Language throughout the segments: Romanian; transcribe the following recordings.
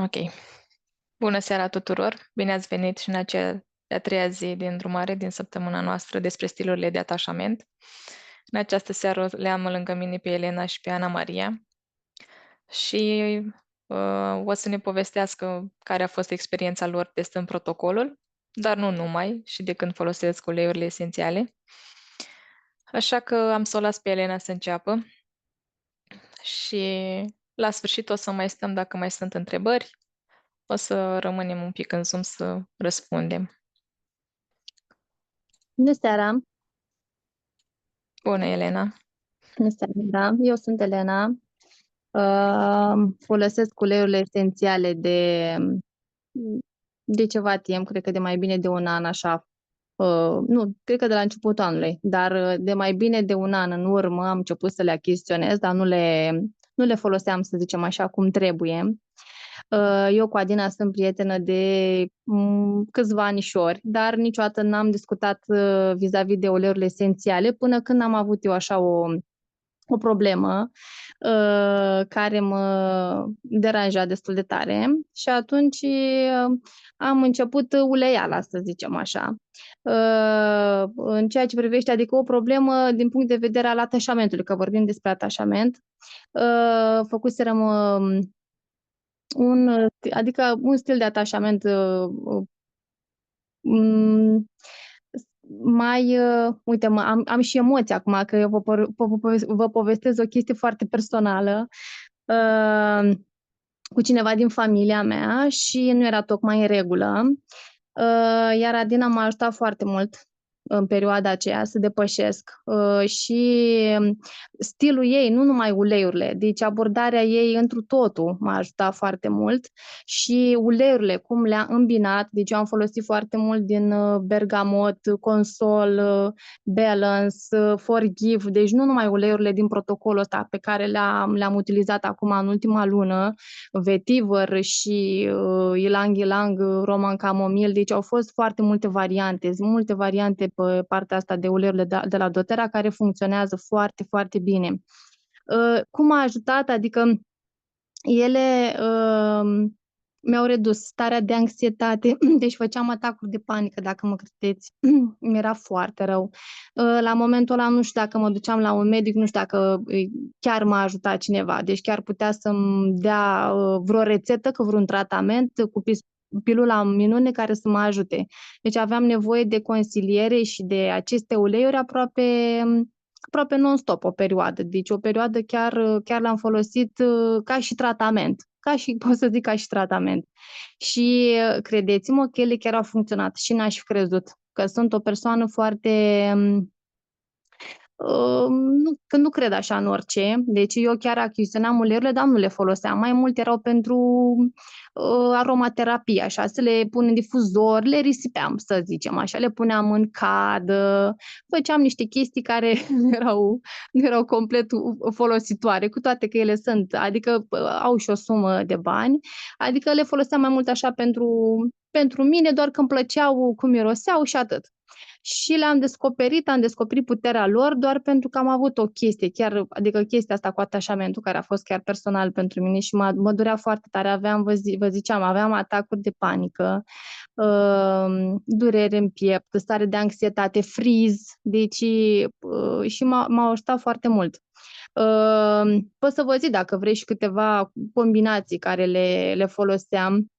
Ok. Bună seara tuturor! Bine ați venit și în acea de-a treia zi din drumare din săptămâna noastră despre stilurile de atașament. În această seară le am lângă mine pe Elena și pe Ana Maria și o să ne povestească care a fost experiența lor testând protocolul, dar nu numai, și de când folosesc uleiurile esențiale. Așa că am să o las pe Elena să înceapă și la sfârșit o să mai stăm dacă mai sunt întrebări. O să rămânem un pic în Zoom să răspundem. Bună seara! Bună, Elena! Bună seara, da. Eu sunt Elena. Folosesc uleiurile esențiale de ceva timp, cred că de mai bine de un an, așa. Nu, cred că de la începutul anului, dar de mai bine de un an în urmă am început să le achiziționez, dar nu le foloseam, să zicem așa, cum trebuie. Eu cu Adina sunt prietenă de câțiva anișori, dar niciodată n-am discutat vis-a-vis de uleiurile esențiale până când am avut eu așa o problemă care mă deranja destul de tare și atunci am început uleiala, să zicem așa. În ceea ce privește, adică o problemă din punct de vedere al atașamentului, că vorbim despre atașament, făcuserăm adică un stil de atașament mai, uite, am și emoții acum, că eu vă povestesc o chestie foarte personală cu cineva din familia mea și nu era tocmai în regulă. Iar Adina m-a ajutat foarte mult în perioada aceea să depășesc și stilul ei, nu numai uleiurile, deci abordarea ei întru totul m-a ajutat foarte mult și uleiurile, cum le-a îmbinat, deci eu am folosit foarte mult din bergamot, consol, balance, forgive, deci nu numai uleiurile din protocolul ăsta pe care le-am utilizat acum în ultima lună, vetiver și ylang ylang, roman camomil, deci au fost foarte multe variante pe partea asta de uleiurile de la doTERRA care funcționează foarte, foarte bine. Cum a ajutat? Adică ele mi-au redus starea de anxietate, deci făceam atacuri de panică, dacă mă credeți, mi-era foarte rău. La momentul ăla nu știu dacă mă duceam la un medic, nu știu dacă chiar m-a ajutat cineva, deci chiar putea să-mi dea vreo rețetă, că vreun tratament cu pilula minune care să mă ajute. Deci aveam nevoie de consiliere și de aceste uleiuri aproape non-stop o perioadă. Deci o perioadă chiar l-am folosit ca și tratament. Pot să zic ca și tratament. Și credeți-mă că ele chiar au funcționat și n-aș fi crezut că sunt o persoană foarte... nu cred așa în orice. Deci eu chiar achiziționam uleiurile, dar nu le foloseam. Mai mult erau pentru aromaterapie, așa, să le pun în difuzor, le risipeam, să zicem așa, le puneam în cadă, făceam niște chestii care nu erau complet folositoare, cu toate că ele sunt, adică au și o sumă de bani, adică le foloseam mai mult așa pentru mine, doar că îmi plăceau cum miroseau și atât. Și am descoperit puterea lor doar pentru că am avut o chestie, chiar, adică chestia asta cu atașamentul, care a fost chiar personal pentru mine și mă durea foarte tare, vă ziceam, aveam atacuri de panică, durere în piept, stare de anxietate, friz, deci și m-au ajutat foarte mult. Pot să vă zic dacă vrei și câteva combinații care le foloseam.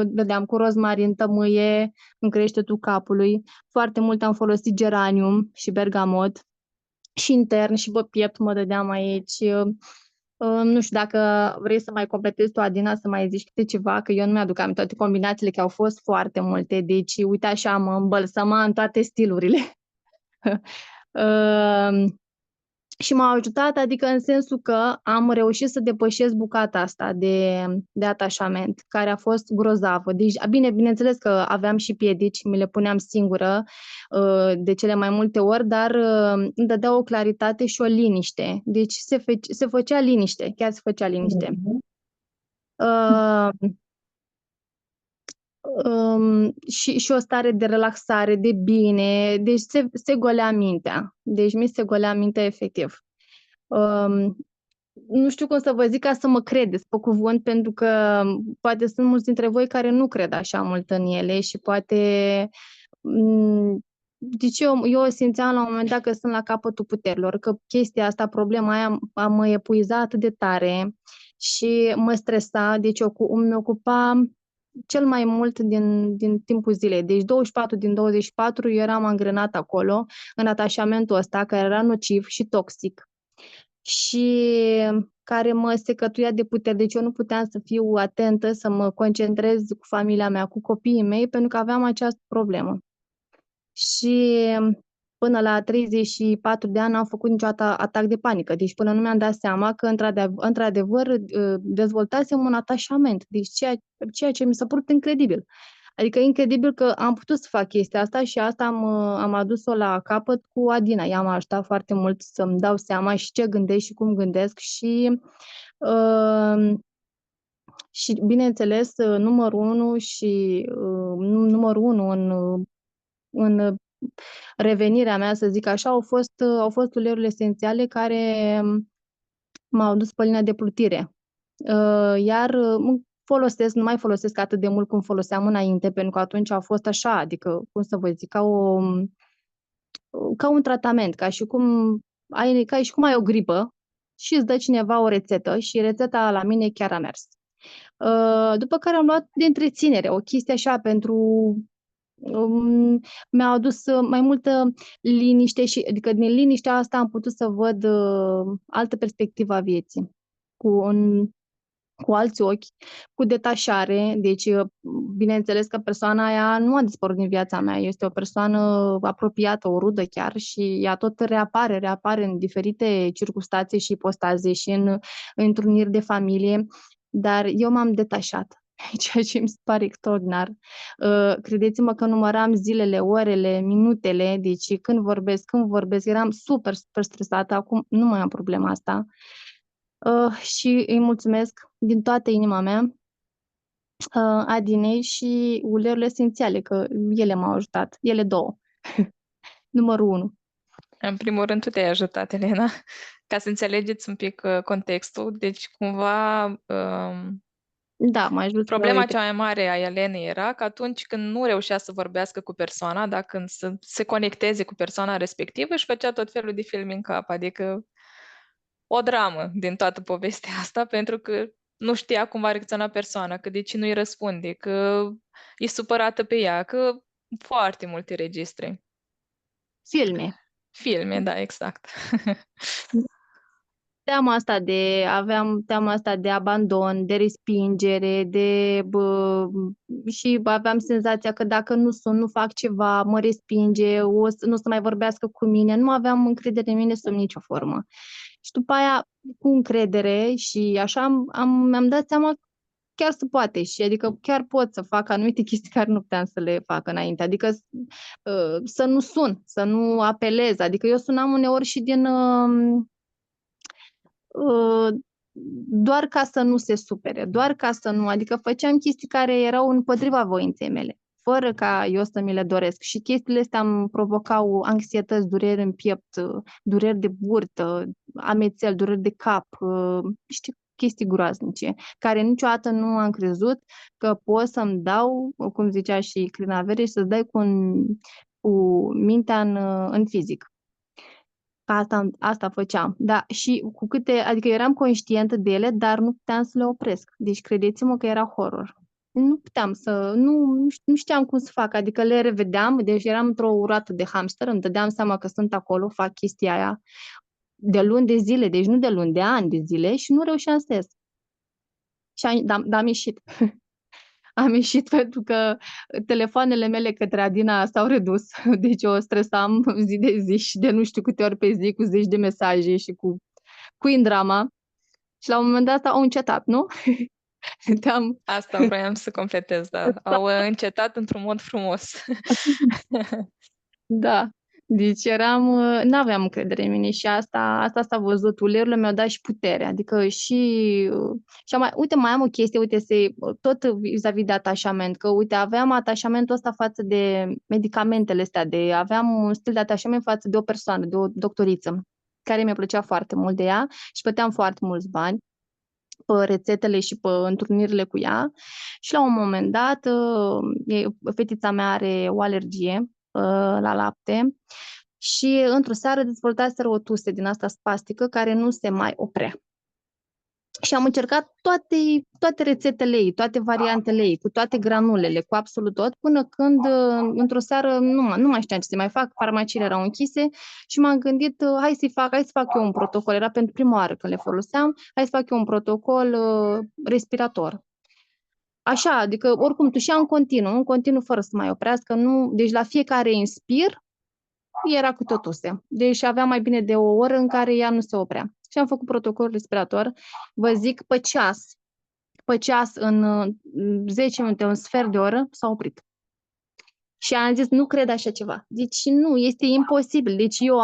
Dădeam cu rozmarin, tămâie în creștetul capului. Foarte mult am folosit geranium și bergamot și intern și pe piept mă dădeam aici. Nu știu dacă vrei să mai completezi tu, Adina, să mai zici câte ceva, că eu nu mi-aduc aminte toate combinațiile, că au fost foarte multe. Deci, uite așa, mă îmbălsăma în toate stilurile. Și m-a ajutat, adică în sensul că am reușit să depășesc bucata asta de atașament, care a fost grozavă. Deci, bineînțeles că aveam și piedici, mi le puneam singură de cele mai multe ori, dar îmi dădea o claritate și o liniște. Deci se făcea liniște, chiar se făcea liniște. Și o stare de relaxare, de bine, deci se golea mintea. Deci mi se golea mintea efectiv. nu știu cum să vă zic ca să mă credeți pe cuvânt, pentru că poate sunt mulți dintre voi care nu cred așa mult în ele și poate deci eu simțeam la un moment dat că sunt la capătul puterilor, că chestia asta, problema aia mă epuiza atât de tare și mă stresa, deci îmi ocupa cel mai mult din timpul zilei. Deci 24 din 24 eu eram angrenat acolo, în atașamentul ăsta, care era nociv și toxic și care mă secătuia de putere. Deci eu nu puteam să fiu atentă, să mă concentrez cu familia mea, cu copiii mei, pentru că aveam această problemă. Și până la 34 de ani n-am făcut niciodată atac de panică. Deci până nu mi-am dat seama că într-adevăr dezvoltasem un atașament. Deci ceea ce mi s-a părut incredibil. Adică incredibil că am putut să fac chestia asta și asta am adus-o la capăt cu Adina. Ea m-a ajutat foarte mult să-mi dau seama și ce gândesc și cum gândesc și bineînțeles numărul unu în revenirea mea, să zic așa, au fost uleiurile esențiale care m-au dus pe linia de plutire. Iar nu mai folosesc atât de mult cum foloseam înainte, pentru că atunci a fost așa, adică, cum să vă zic, ca un tratament, ca și cum ai o gripă și îți dă cineva o rețetă și rețeta la mine chiar a mers. După care am luat de întreținere, o chestie așa mi-a adus mai multă liniște adică din liniștea asta am putut să văd altă perspectivă a vieții, cu alți ochi, cu detașare. Deci, bineînțeles că persoana aia nu a dispărut din viața mea, este o persoană apropiată, o rudă chiar și ea tot reapare în diferite circunstanțe și ipostaze și în întruniri de familie, dar eu m-am detașat. Ceea ce mi se pare extraordinar. Credeți-mă că număram zilele, orele, minutele, deci când vorbesc, eram super, super stresată, acum nu mai am problema asta. Și îi mulțumesc din toată inima mea Adinei și uleiurile esențiale, că ele m-au ajutat, ele două. Numărul unu. În primul rând, tu te-ai ajutat, Elena, ca să înțelegeți un pic contextul. Deci, cumva, Da, mă ajută. problema cea mai mare a Elenei era că atunci când nu reușea să vorbească cu persoana, dacă când să se conecteze cu persoana respectivă, își făcea tot felul de filme în cap, adică o dramă din toată povestea asta, pentru că nu știa cum va reacționa persoana, că de ce nu-i răspunde, că e supărată pe ea, că foarte multe registre. Filme. Filme, da, exact. Aveam teama asta de abandon, de respingere, și aveam senzația că dacă nu fac ceva, mă respinge, nu o să mai vorbească cu mine, nu aveam încredere în mine sub nicio formă. Și după aia, cu încredere și așa, mi-am dat seama că chiar se poate și adică chiar pot să fac anumite chestii care nu puteam să le fac înainte, adică să nu sun, să nu apelez, adică eu sunam uneori și doar ca să nu se supere, doar ca să nu, adică făceam chestii care erau împotriva voinței mele, fără ca eu să mi le doresc. Și chestiile astea îmi provocau anxietăți, dureri în piept, dureri de burtă, amețel, dureri de cap, niște chestii groaznice, care niciodată nu am crezut că pot să-mi dau, cum zicea și Crina Vere, și să-ți dai cu mintea în fizic. Asta făceam. Da, și adică eram conștientă de ele, dar nu puteam să le opresc. Deci credeți-mă că era horror. Nu puteam nu știam cum să fac, adică le revedeam, deci eram într-o roată de hamster, îmi dădeam seama că sunt acolo, fac chestia aia de luni de zile, deci nu de luni, de ani de zile și nu reușeam să ies. Am ieșit. Am ieșit pentru că telefoanele mele către Adina s-au redus, deci eu stresam zi de zi și de nu știu câte ori pe zi cu zeci de mesaje și cu în drama. Și la un moment dat au încetat, nu? Asta vroiam să completez, da. Au încetat într-un mod frumos. Da. Deci n-aveam încredere în mine și asta s-a văzut. Uleiurile mi-au dat și putere, adică și mai am o chestie, uite, tot vis-a-vis de atașament, că uite, aveam atașamentul ăsta față de medicamentele astea, aveam un stil de atașament față de o persoană, de o doctoriță. care mi-a plăcea foarte mult de ea și plăteam foarte mulți bani pe rețetele și pe întrunirile cu ea. Și la un moment dat, fetița mea are o alergie la lapte și într-o seară dezvoltaseră o tuse din asta spastică care nu se mai oprea. Și am încercat toate rețetele ei, toate variantele ei, cu toate granulele, cu absolut tot, până când, într-o seară, nu mai știam ce să mai fac, farmaciile erau închise și m-am gândit, hai să fac eu un protocol, era pentru prima oară când le foloseam, hai să fac eu un protocol respirator. Așa, adică oricum tușea în continuu fără să mai oprească, deci la fiecare inspir era câte o tuse. Deci avea mai bine de o oră în care ea nu se oprea. Și am făcut protocol respirator, vă zic, pe ceas, în 10 minute, un sfert de oră, s-a oprit. Și am zis, nu cred așa ceva. Deci nu, este imposibil. Deci eu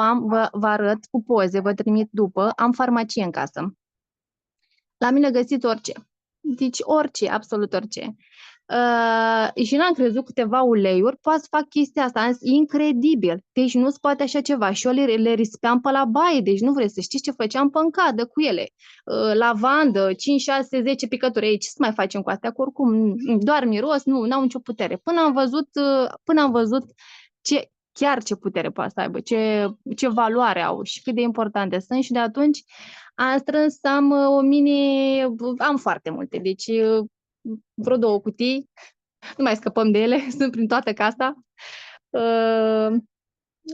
vă arăt cu poze, vă trimit după, am farmacie în casă. La mine găsiți orice. Deci orice, absolut orice. Și n-am crezut câteva uleiuri, poate să fac chestia asta. Am zis, incredibil. Deci nu se poate așa ceva. Și eu le rispeam pe la baie, deci nu vreți să știți ce făceam pe încadă cu ele. Lavandă, 5, 6, 10 picături. Ei, ce să mai facem cu astea? Că oricum, doar miros, n-au nicio putere. Până am văzut ce putere poate să aibă, ce valoare au și cât de importante sunt și de atunci am strâns, am foarte multe, deci vreo 2 cutii, nu mai scăpăm de ele, sunt prin toată casa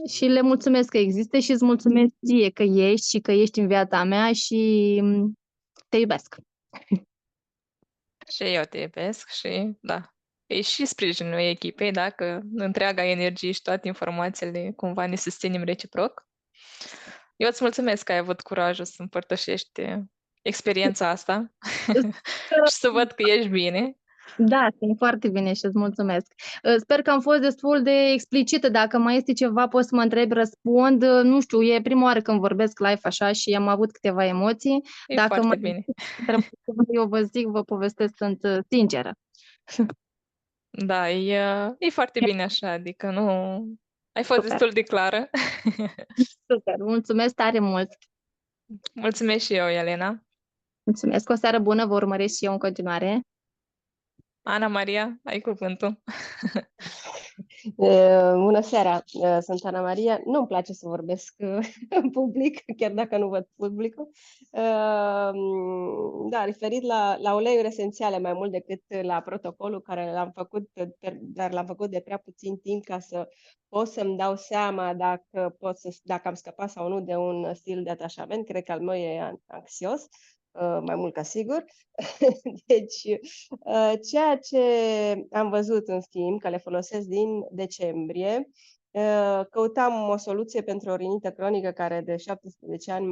și le mulțumesc că există și îți mulțumesc ție că ești și că ești în viața mea și te iubesc. Și eu te iubesc și, da, e și sprijinul echipei, da, că întreaga energie și toate informațiile cumva ne susținem reciproc. Eu îți mulțumesc că ai avut curajul să împărtășești experiența asta și să văd că ești bine. Da, sunt foarte bine și îți mulțumesc. Sper că am fost destul de explicită. Dacă mai este ceva, poți să mă întrebi, răspund. Nu știu, e prima oară când vorbesc live așa și am avut câteva emoții. E Dacă foarte mai bine. eu vă zic, vă povestesc, sunt sinceră. Da, e foarte bine așa, adică nu... Ai fost Super, destul de clară. super. Mulțumesc tare mult. Mulțumesc și eu, Elena. Mulțumesc. O seară bună, vă urmăresc și eu în continuare. Ana Maria, ai cuvântul. Bună seara, sunt Ana Maria. Nu-mi place să vorbesc în public, chiar dacă nu văd publicul. Da, referit la uleiuri esențiale mai mult decât la protocolul care l-am făcut, dar l-am făcut de prea puțin timp ca să pot să-mi dau seama dacă am scăpat sau nu de un stil de atașament. Cred că al meu e anxios, mai mult ca sigur. Deci, ceea ce am văzut, în schimb, că le folosesc din decembrie, căutam o soluție pentru o rinită cronică care de 17 ani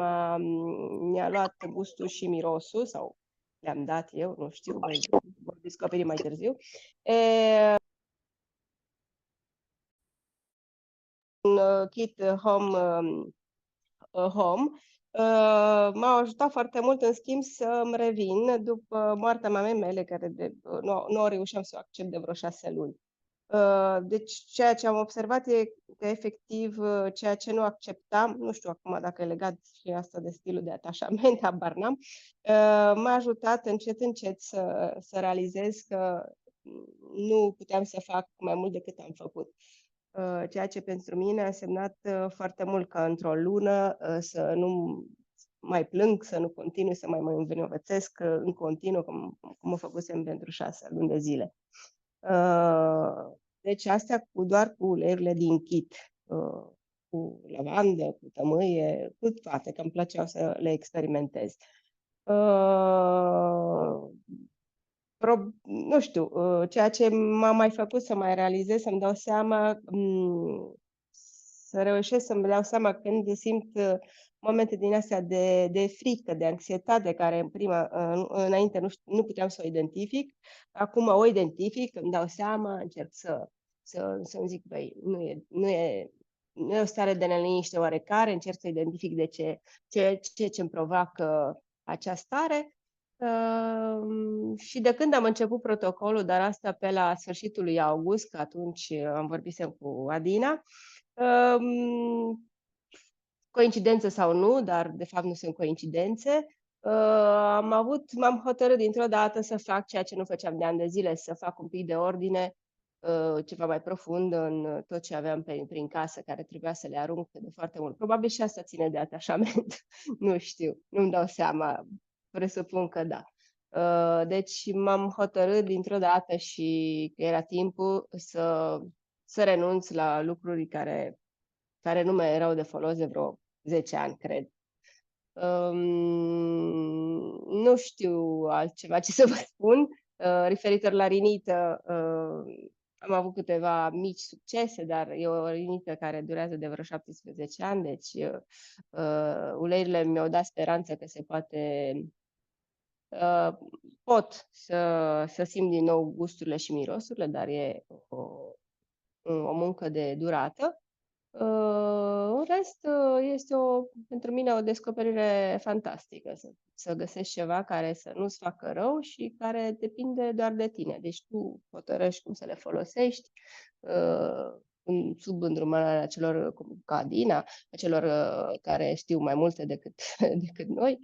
mi-a luat gustul și mirosul, sau le-am dat eu, nu știu, voi descoperi mai târziu. Un kit home m-au ajutat foarte mult, în schimb, să-mi revin după moartea mamei mele, care nu reușeam să o accept de vreo 6 luni. Deci, ceea ce am observat e că, efectiv, ceea ce nu acceptam, nu știu acum dacă e legat și asta de stilul de atașament, habar n-am, m-a ajutat încet să realizez că nu puteam să fac mai mult decât am făcut. Ceea ce pentru mine a însemnat foarte mult ca într-o lună să nu mai plâng, să nu continui să mai mă învinovățesc în continuu, cum o făcusem pentru 6 luni de zile. Deci astea doar cu uleiurile din kit, cu lavandă, cu tămâie, cu toate, că îmi plăceau să le experimentez. Nu știu, ceea ce m-a mai făcut să mai realizez, să-mi dau seama, să reușesc să-mi dau seama când simt momente din astea de frică, de anxietate, care înainte nu puteam să o identific. Acum o identific, îmi dau seama, încerc să-mi zic, băi, nu e o stare de neliniște oarecare, încerc să identific de ce îmi provoacă acea stare. Și de când am început protocolul, dar asta pe la sfârșitul lui august, că atunci am vorbit cu Adina, coincidență sau nu, dar de fapt nu sunt coincidențe. M-am hotărât dintr-o dată să fac ceea ce nu făceam de ani de zile, să fac un pic de ordine, ceva mai profund în tot ce aveam prin casă, care trebuia să le arunc de foarte mult. Probabil și asta ține de atașament, nu știu, nu-mi dau seama, presupun că da. Deci m-am hotărât dintr-o dată și că era timpul să renunț la lucruri care nu mai erau de folos de vreo 10 ani, cred. Nu știu altceva ce să vă spun. Referitor la rinită, am avut câteva mici succese, dar e o rinită care durează de vreo 17 ani, deci uleiurile mi-au dat speranță că se poate pot să simt din nou gusturile și mirosurile, dar e o muncă de durată. În rest, este pentru mine o descoperire fantastică, să găsești ceva care să nu-ți facă rău și care depinde doar de tine. Deci tu hotărăști cum să le folosești, sub îndrumarea celor ca Dina, celor care știu mai multe decât noi.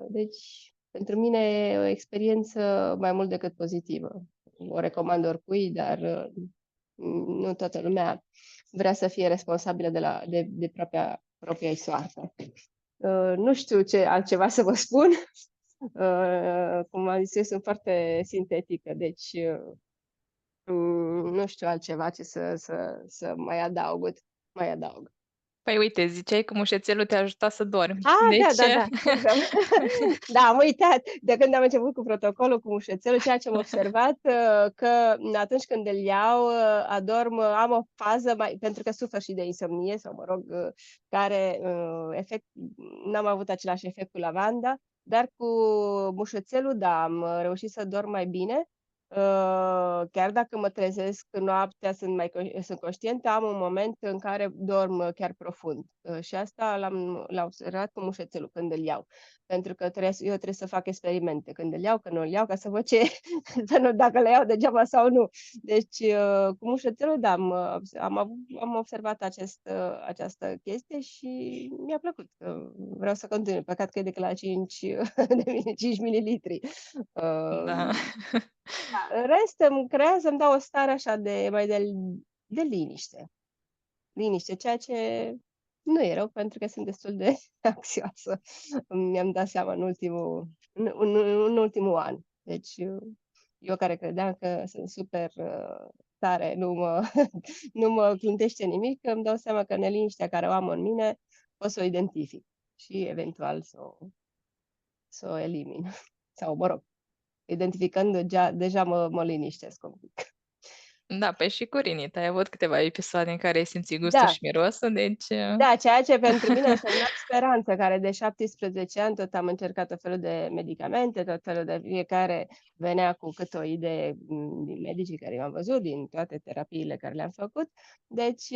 Deci, pentru mine e o experiență mai mult decât pozitivă. O recomand oricui, dar nu toată lumea vrea să fie responsabilă de propria soartă. Nu știu ce altceva să vă spun. Cum am zis, eu sunt foarte sintetică, deci nu știu altceva ce să mai adaug. Păi uite, ziceai că mușețelul te ajuta să dormi. Da. Da, am uitat. De când am început cu protocolul cu mușețelul, ceea ce am observat, că atunci când îl iau, adorm, am o fază pentru că sufer și de insomnie, sau mă rog, care n-am avut același efect cu lavanda, dar cu mușețelul, da, am reușit să dorm mai bine. Chiar dacă mă trezesc noaptea, sunt conștientă, am un moment în care dorm chiar profund. Și asta l-am observat cu mușețelul când îl iau. Pentru că eu trebuie să fac experimente. Când îl iau, când nu îl iau, ca să văd dacă le iau degeaba sau nu. Deci, cu mușețelul, da, am observat această chestie și mi-a plăcut. Vreau să continui. Păcat că e decât la 5 mililitri. Da. În rest, îmi dau o stare așa de liniște. Liniște, ceea ce nu e rău, pentru că sunt destul de anxioasă. Mi-am dat seama în ultimul an. Deci, eu care credeam că sunt super tare, nu mă clântește nimic, îmi dau seama că neliniștea care o am în mine pot să o identific și eventual să o elimin. Sau, mă rog, identificând deja mă liniștesc un pic. Da, păi și cu rinită. Ai avut câteva episoade în care ai simțit gustul Da. și mirosul, deci... Da, ceea ce pentru mine a însemnat speranță, care de 17 ani tot am încercat tot felul de medicamente, tot felul de fiecare venea cu câte o idee din medicii care i-am văzut, din toate terapiile care le-am făcut. Deci,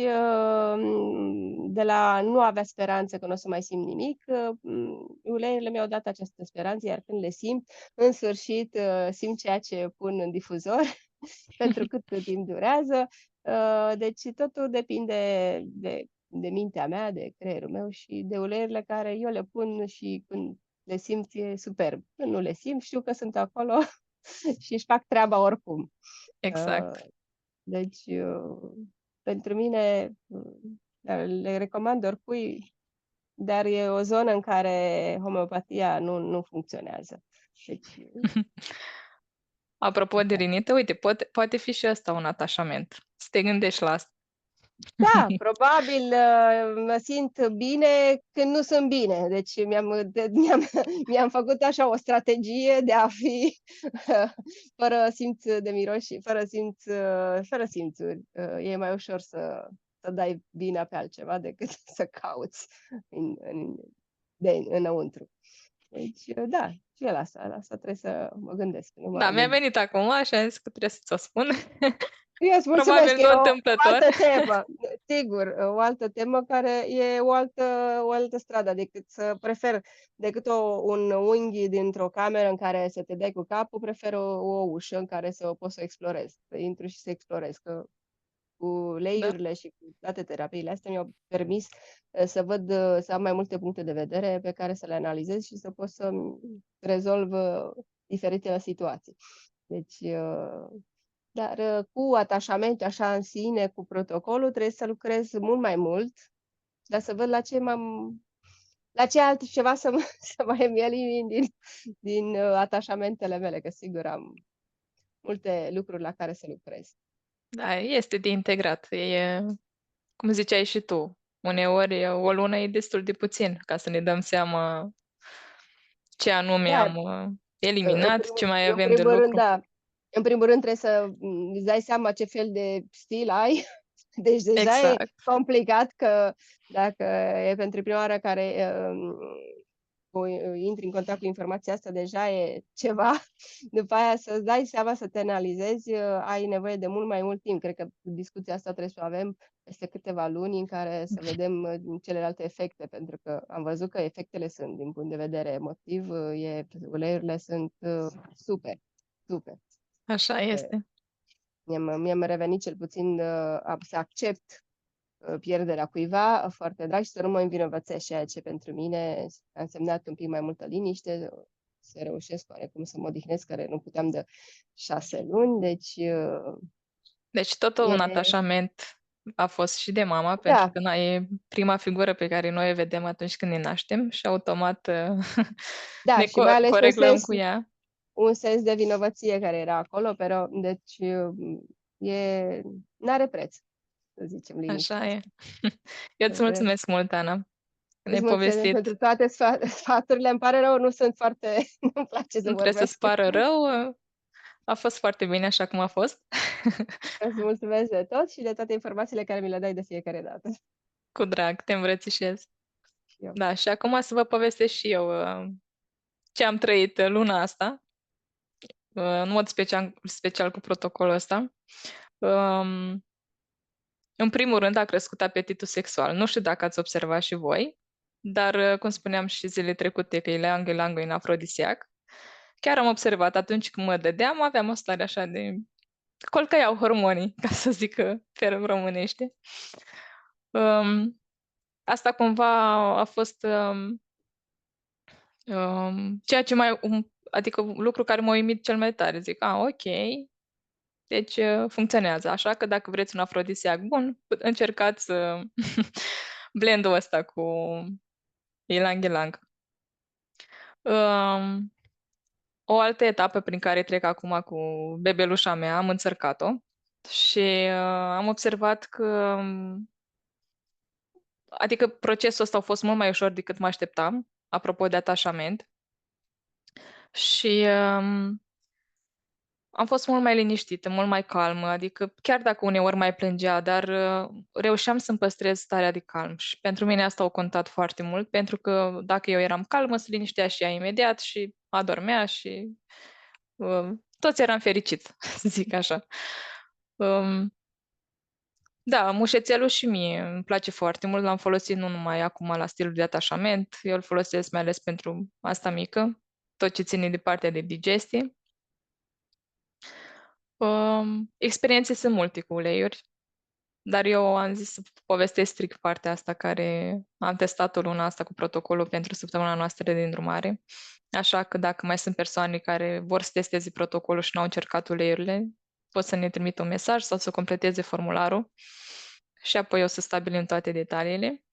de la nu avea speranță că nu o să mai simt nimic, uleiurile mi-au dat această speranță, iar când le simt, în sfârșit simt ceea ce pun în difuzor, pentru cât timp durează. Deci totul depinde de mintea mea, de creierul meu și de uleiurile care eu le pun și când le simt e superb. Când nu le simt, știu că sunt acolo și își fac treaba oricum. Exact. Deci, pentru mine, le recomand oricui, dar e o zonă în care homeopatia nu funcționează. Deci, Apropo de rinită, uite, poate fi și ăsta un atașament. Să te gândești la asta. da, probabil mă simt bine când nu sunt bine. Deci mi-am făcut așa o strategie de a fi fără simț de miros și fără simțuri. E mai ușor să dai vina pe altceva decât să cauți înăuntru. Deci, da, și la asta trebuie să mă gândesc. Da, mi-a venit acum și am zis că trebuie să-ți o spun. Eu îți mulțumesc, Probabil nu e o întâmplător. altă temă, sigur, o altă temă care e o altă stradă decât un unghi dintr-o cameră în care să te dai cu capul, prefer o ușă în care poți să explorezi, să intru și să explorez, că cu Da. lei-urile și cu toate terapiile astea mi-au permis să văd, să am mai multe puncte de vedere pe care să le analizez și să pot să rezolv diferitele situații. Deci, dar cu atașament așa în sine, cu protocolul, trebuie să lucrez mult mai mult, dar să văd la ce altceva să mai îmi elimin din atașamentele mele, că sigur am multe lucruri la care să lucrez. Da, este de integrat. Cum ziceai și tu, uneori o lună e destul de puțin ca să ne dăm seama ce anume Da, am eliminat, ce mai avem de primul rând, lucru. da. În primul rând trebuie să îți dai seama ce fel de stil ai. Deci deja e Exact. complicat că dacă e pentru prima oară care intri în contact cu informația asta, deja e ceva. După aia să-ți dai seama, să te analizezi, ai nevoie de mult mai mult timp. Cred că discuția asta trebuie să o avem peste câteva luni în care să vedem celelalte efecte, pentru că am văzut că efectele sunt, din punct de vedere emotiv, uleiurile sunt super, super. Așa este. Mi-am revenit cel puțin să accept pierderea cuiva foarte drag și să nu mă învinovățesc, ceea ce pentru mine a însemnat un pic mai multă liniște, să reușesc oarecum să mă odihnesc, care nu puteam de 6 luni, Deci tot un atașament a fost și de mama, pentru da, că e prima figură pe care noi o vedem atunci când ne naștem și automat da, ne și mai ales coreglăm cu ea. un sens de vinovăție care era acolo, pero, deci n-are preț, să zicem, liniște. Așa e. Eu îți mulțumesc mult, Ana. Ne-ai Îți mulțumesc povestit. pentru toate sfaturile. Îmi pare rău, nu sunt foarte... Nu-mi place să Nu trebuie vorbesc. să-ți pară rău. A fost foarte bine așa cum a fost. Îți mulțumesc de tot și de toate informațiile care mi le dai de fiecare dată. Cu drag, te îmbrățișez. Eu. Da, și acum să vă povestesc și eu ce am trăit luna asta, în mod special cu protocolul ăsta. În primul rând a crescut apetitul sexual. Nu știu dacă ați observat și voi, dar cum spuneam și zilele trecute că ylang-ylang e un afrodisiac, chiar am observat atunci când mă dădeam, aveam o stare așa de... colcăiau hormonii, ca să zic pe românește. Asta cumva a fost ceea ce adică lucru care m-a uimit cel mai tare. Zic, ok, deci funcționează. Așa că dacă vreți un afrodisiac bun, încercați blendul ăsta cu ylang-ylang. O altă etapă prin care trec acum cu bebelușa mea, am înțărcat-o și am observat că adică procesul ăsta a fost mult mai ușor decât mă așteptam, apropo de atașament. Și am fost mult mai liniștită, mult mai calmă, adică chiar dacă uneori mai plângea, dar reușeam să-mi păstrez starea de calm și pentru mine asta a contat foarte mult, pentru că dacă eu eram calmă, se liniștea și ea imediat și adormea și toți eram fericiți, să zic așa. Da, mușețelul și mie îmi place foarte mult, l-am folosit nu numai acum la stilul de atașament, eu îl folosesc mai ales pentru asta mică, tot ce ține de partea de digestie. Experiențe sunt multe cu uleiuri, dar eu am zis să povestesc strict partea asta care am testat-o luna asta cu protocolul pentru săptămâna noastră de îndrumare. Așa că dacă mai sunt persoane care vor să testeze protocolul și n-au încercat uleiurile, pot să ne trimită un mesaj sau să completeze formularul și apoi o să stabilim toate detaliile.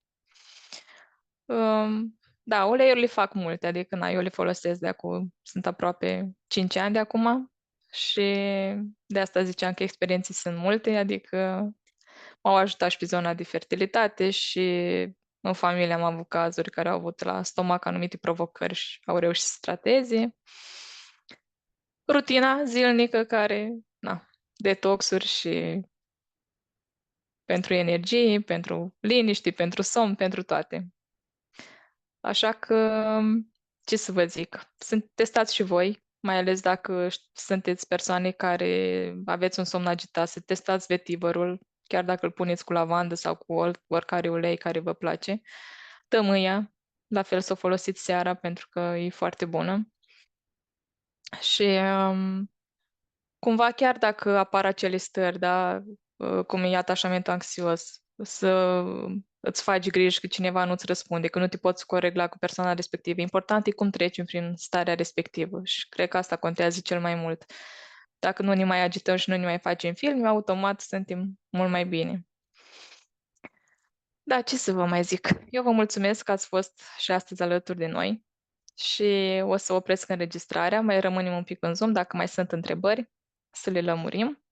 Da, uleiurile fac multe, adică eu le folosesc de acum, sunt aproape 5 ani de acum și de asta ziceam că experiențe sunt multe, adică m-au ajutat și pe zona de fertilitate și în familie am avut cazuri care au avut la stomac anumite provocări și au reușit să trateze. Rutina zilnică care, detoxuri și pentru energie, pentru liniște, pentru somn, pentru toate. Așa că, ce să vă zic, testați și voi, mai ales dacă sunteți persoane care aveți un somn agitat, să testați vetiverul, chiar dacă îl puneți cu lavandă sau cu oricare ulei care vă place. Tămâia, la fel să o folosiți seara pentru că e foarte bună. Și cumva chiar dacă apar acele stări, da, cum e atașamentul anxios, să îți faci griji că cineva nu-ți răspunde, că nu te poți coregla cu persoana respectivă. Important e cum trecem prin starea respectivă și cred că asta contează cel mai mult. Dacă nu ne mai agităm și nu ne mai facem filme, automat suntem mult mai bine. Da, ce să vă mai zic? Eu vă mulțumesc că ați fost și astăzi alături de noi și o să opresc înregistrarea, mai rămânem un pic în Zoom, dacă mai sunt întrebări, să le lămurim.